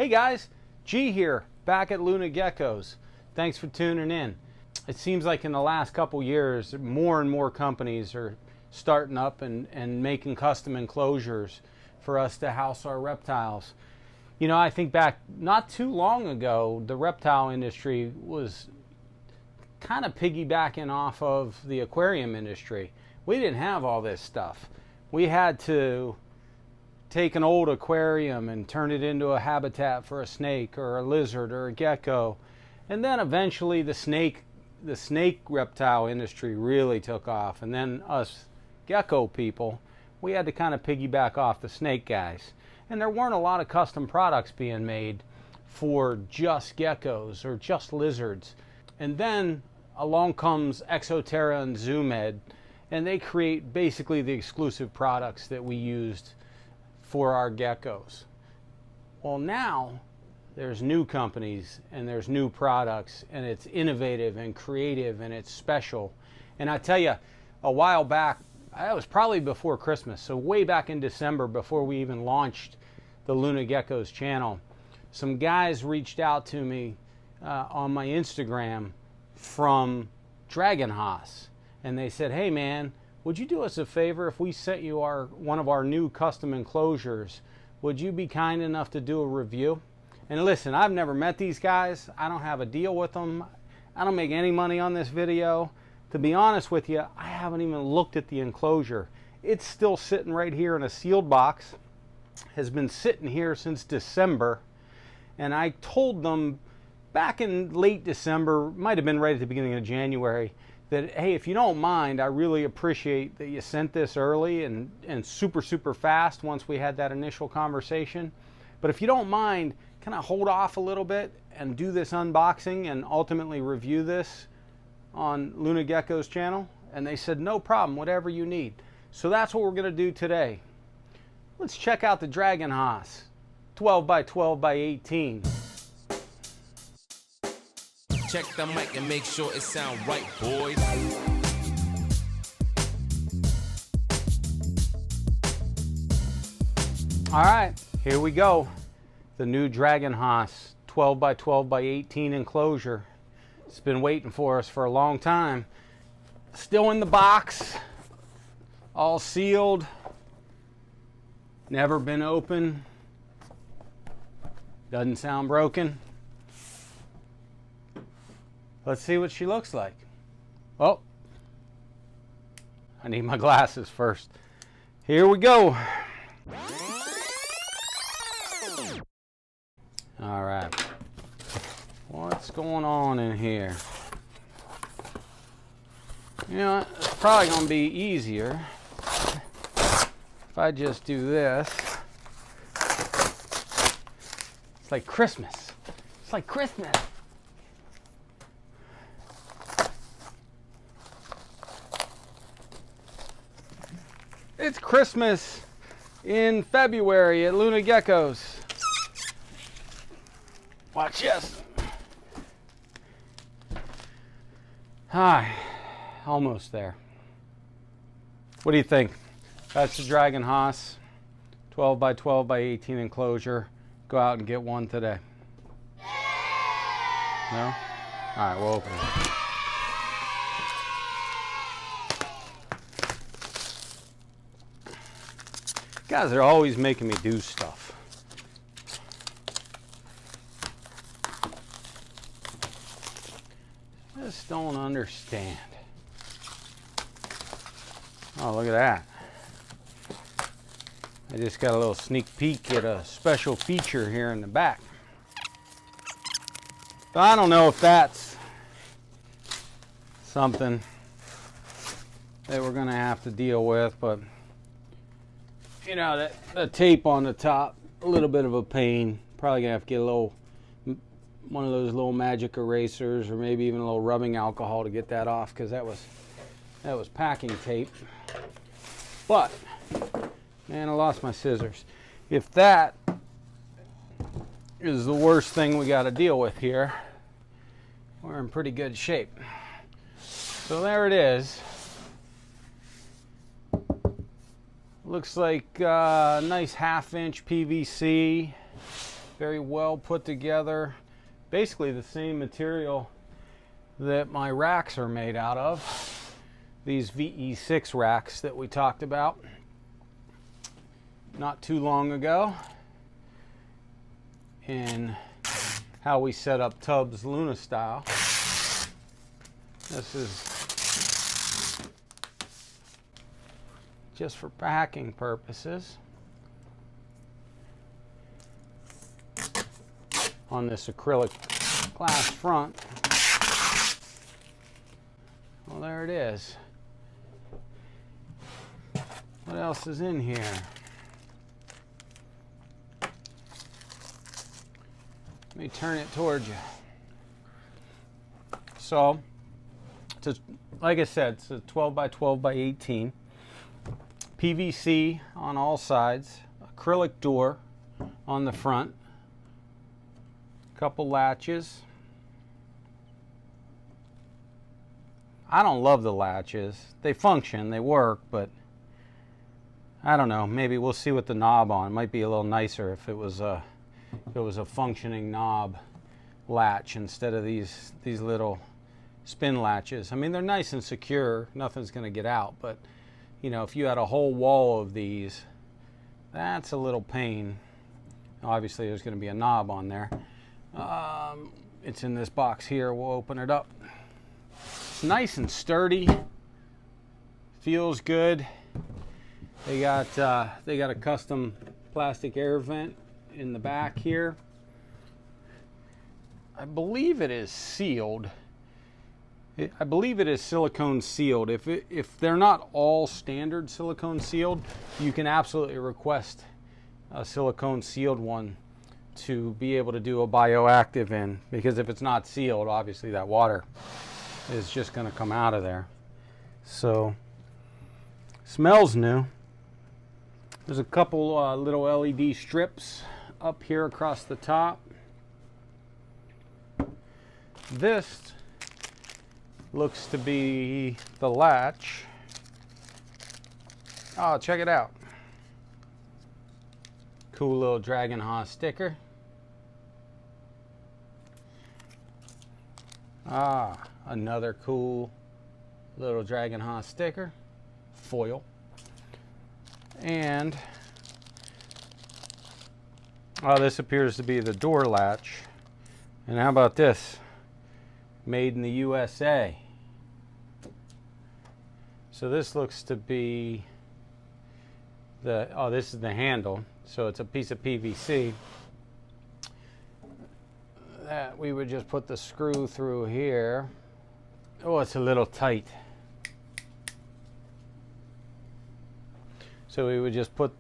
Hey guys, G here, back at Luna Geckos. Thanks for tuning in. It seems like in the last couple years, more and more companies are starting up and making custom enclosures for us to house our reptiles. You know, I think back not too long ago, the reptile industry was kind of piggybacking off of the aquarium industry. We didn't have all this stuff. We had to take an old aquarium and turn it into a habitat for a snake or a lizard or a gecko. And then eventually the snake reptile industry really took off. And then us gecko people, we had to kind of piggyback off the snake guys. And there weren't a lot of custom products being made for just geckos or just lizards. And then along comes Exoterra and Zoomed, and they create basically the exclusive products that we used for our geckos. Well, now there's new companies and there's new products, and it's innovative and creative and it's special. And I tell you, a while back, that was probably before Christmas, so way back in December, before we even launched the Luna Geckos channel, some guys reached out to me on my Instagram from Dragonhaus, and they said, hey man, would you do us a favor if we sent you one of our new custom enclosures? Would you be kind enough to do a review? And listen, I've never met these guys. I don't have a deal with them. I don't make any money on this video. To be honest with you, I haven't even looked at the enclosure. It's still sitting right here in a sealed box. Has been sitting here since December. And I told them back in late December, might have been right at the beginning of January, that, hey, if you don't mind, I really appreciate that you sent this early and super fast once we had that initial conversation. But if you don't mind, can I hold off a little bit and do this unboxing and ultimately review this on Luna Geckos channel? And they said, no problem, whatever you need. So that's what we're gonna do today. Let's check out the Dragonhaus 12 by 12 by 18. Check the mic and make sure it sound right, boys. All right, here we go. The new Dragonhaus 12 by 12 by 18 enclosure. It's been waiting for us for a long time. Still in the box, all sealed, never been open. Doesn't sound broken. Let's see what she looks like. Oh, I need my glasses first. Here we go. All right. What's going on in here? You know, it's probably going to be easier if I just do this. It's like Christmas. It's like Christmas. It's Christmas in February at Luna Geckos. Watch this. Hi, almost there. What do you think? That's the Dragonhaus 12 by 12 by 18 enclosure. Go out and get one today. No? All right, we'll open it. Guys are always making me do stuff. Just don't understand. Oh, look at that. I just got a little sneak peek at a special feature here in the back. So I don't know if that's something that we're gonna have to deal with, but you know, the tape on the top, a little bit of a pain. Probably gonna have to get one of those little magic erasers, or maybe even a little rubbing alcohol to get that off, because that was packing tape. But man, I lost my scissors. If that is the worst thing we got to deal with here, we're in pretty good shape. So there it is. Looks like a nice 1/2 inch PVC. Very well put together. Basically the same material that my racks are made out of. These VE6 racks that we talked about not too long ago in how we set up tubs Luna style. This is just for packing purposes. On this acrylic glass front. Well, there it is. What else is in here? Let me turn it towards you. So, like I said, it's a 12 by 12 by 18. PVC on all sides. Acrylic door on the front. Couple latches. I don't love the latches. They function, they work, but I don't know. Maybe we'll see with the knob on. It might be a little nicer if it was a functioning knob latch instead of these little spin latches. I mean, they're nice and secure. Nothing's going to get out, but you know, if you had a whole wall of these, that's a little pain. Obviously, there's going to be a knob on there. It's in this box here. We'll open it up. It's nice and sturdy. Feels good. They got a custom plastic air vent in the back here. I believe it is sealed. I believe it is silicone sealed. If they're not all standard silicone sealed, you can absolutely request a silicone sealed one to be able to do a bioactive in, because if it's not sealed, obviously that water is just going to come out of there. So smells new. There's a couple little LED strips up here across the top. This looks to be the latch. Oh, check it out. Cool little Dragonhaus sticker. Ah, another cool little Dragonhaus sticker. Foil. And oh, this appears to be the door latch. And how about this? Made in the USA. So this looks to be this is the handle. So it's a piece of PVC that we would just put the screw through here. Oh, it's a little tight. So we would just put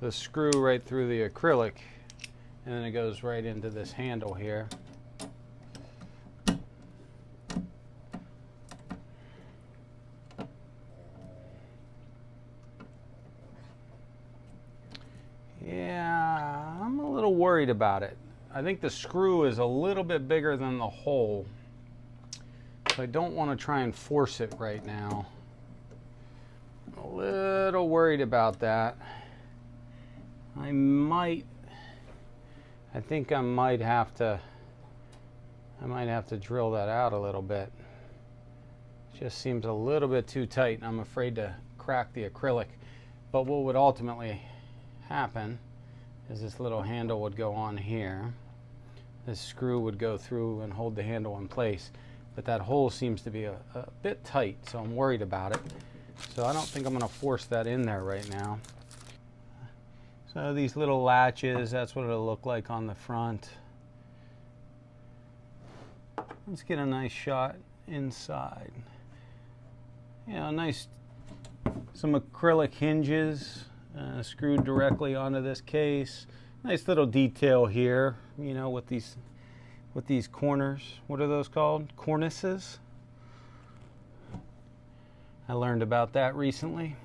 the screw right through the acrylic, and then it goes right into this handle here. Yeah, I'm a little worried about it. I think the screw is a little bit bigger than the hole. So I don't want to try and force it right now. I'm a little worried about that. I think I might have to drill that out a little bit. It just seems a little bit too tight, and I'm afraid to crack the acrylic. But what would ultimately happen is this little handle would go on here. This screw would go through and hold the handle in place. But that hole seems to be a bit tight, so I'm worried about it. So I don't think I'm going to force that in there right now. So these little latches, that's what it'll look like on the front. Let's get a nice shot inside. Yeah, nice, some acrylic hinges screwed directly onto this case. Nice little detail here, you know, with these corners. What are those called? Cornices. I learned about that recently.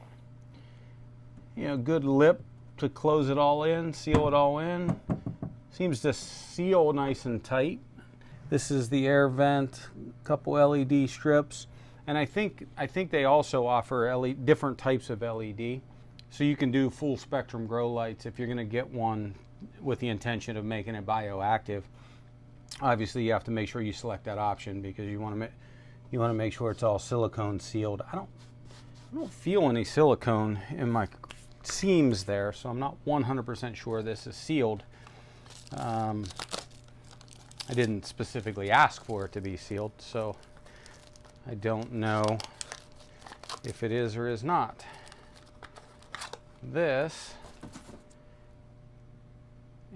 You know, good lip to close it all in, seal it all in. Seems to seal nice and tight. This is the air vent, a couple LED strips, and I think they also offer different types of LED. So you can do full spectrum grow lights if you're going to get one with the intention of making it bioactive. Obviously, you have to make sure you select that option because you want to make sure it's all silicone sealed. I don't feel any silicone in my seams there, so I'm not 100% sure this is sealed. I didn't specifically ask for it to be sealed, so I don't know if it is or is not. This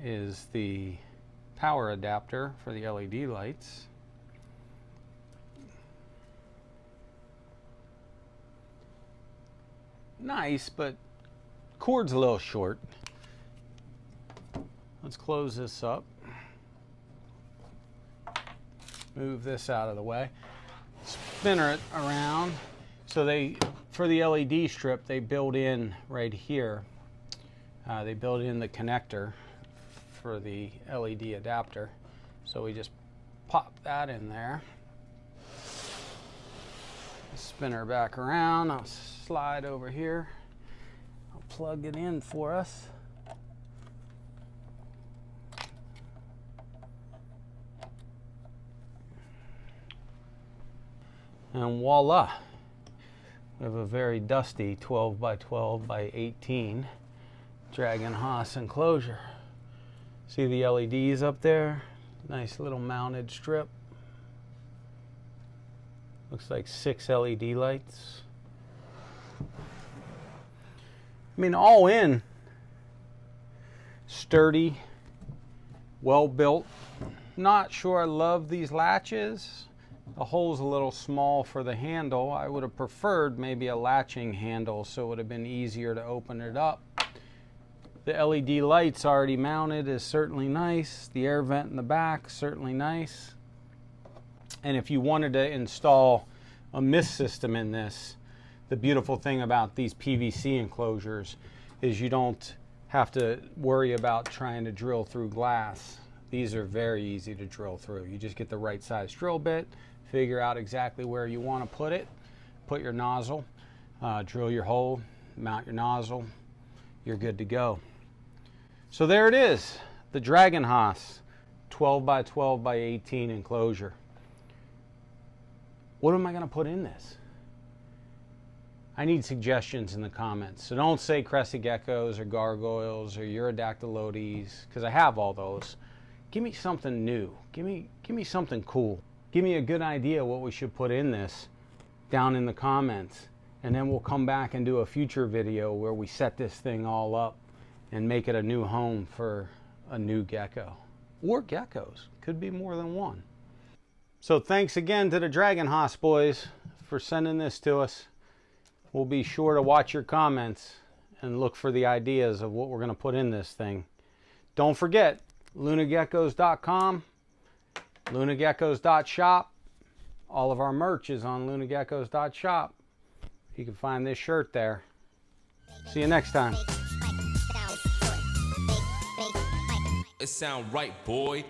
is the power adapter for the LED lights. Nice, but cord's a little short. Let's close this up. Move this out of the way. Spinner it around. So for the LED strip, they build in right here. They build in the connector for the LED adapter. So we just pop that in there. Spin her back around. I'll slide over here. I'll plug it in for us. And voila, we have a very dusty 12 by 12 by 18 Dragonhaus enclosure. See the LEDs up there? Nice little mounted strip. Looks like 6 LED lights. I mean, all in, sturdy, well built. Not sure I love these latches. The hole's a little small for the handle. I would have preferred maybe a latching handle so it would have been easier to open it up. The LED lights already mounted is certainly nice. The air vent in the back, certainly nice. And if you wanted to install a mist system in this, the beautiful thing about these PVC enclosures is you don't have to worry about trying to drill through glass. These are very easy to drill through. You just get the right size drill bit, figure out exactly where you want to put it, put your nozzle, drill your hole, mount your nozzle, you're good to go. So there it is, the Dragonhaus 12 by 12 by 18 enclosure. What am I going to put in this? I need suggestions in the comments. So don't say crested geckos or gargoyles or Urodactylotes, because I have all those. Give me something new. Give me something cool. Give me a good idea what we should put in this down in the comments. And then we'll come back and do a future video where we set this thing all up and make it a new home for a new gecko. Or geckos. Could be more than one. So thanks again to the Dragonhaus boys for sending this to us. We'll be sure to watch your comments and look for the ideas of what we're going to put in this thing. Don't forget, lunageckos.com, lunageckos.shop. All of our merch is on lunageckos.shop. You can find this shirt there. See you next time. It sound right, boy.